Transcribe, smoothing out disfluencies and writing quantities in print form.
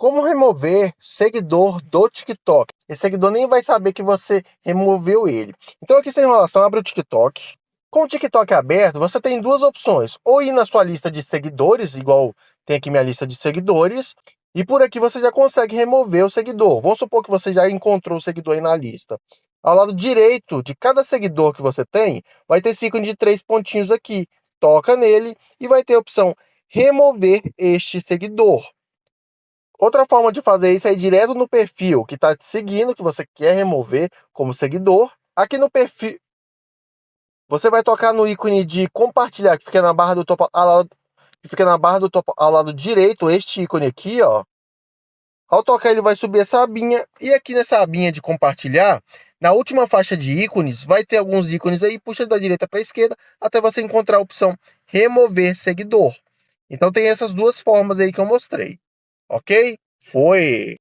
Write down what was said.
Como remover seguidor do TikTok? Esse seguidor nem vai saber que você removeu ele. Então aqui sem enrolação, abre o TikTok. Com o TikTok aberto, você tem duas opções. Ou ir na sua lista de seguidores, igual tem aqui minha lista de seguidores. E por aqui você já consegue remover o seguidor. Vamos supor que você já encontrou o seguidor aí na lista. Ao lado direito de cada seguidor que você tem, vai ter esse ícone de 3 pontinhos aqui. Toca nele e vai ter a opção remover este seguidor. Outra forma de fazer isso é ir direto no perfil que está te seguindo, que você quer remover como seguidor. Aqui no perfil, você vai tocar no ícone de compartilhar, que fica na barra do topo, ao lado direito, este ícone aqui, ó. Ao tocar, ele vai subir essa abinha, e aqui nessa abinha de compartilhar, na última faixa de ícones, vai ter alguns ícones aí, puxa da direita para a esquerda, até você encontrar a opção remover seguidor. Então tem essas duas formas aí que eu mostrei. Ok? Foi!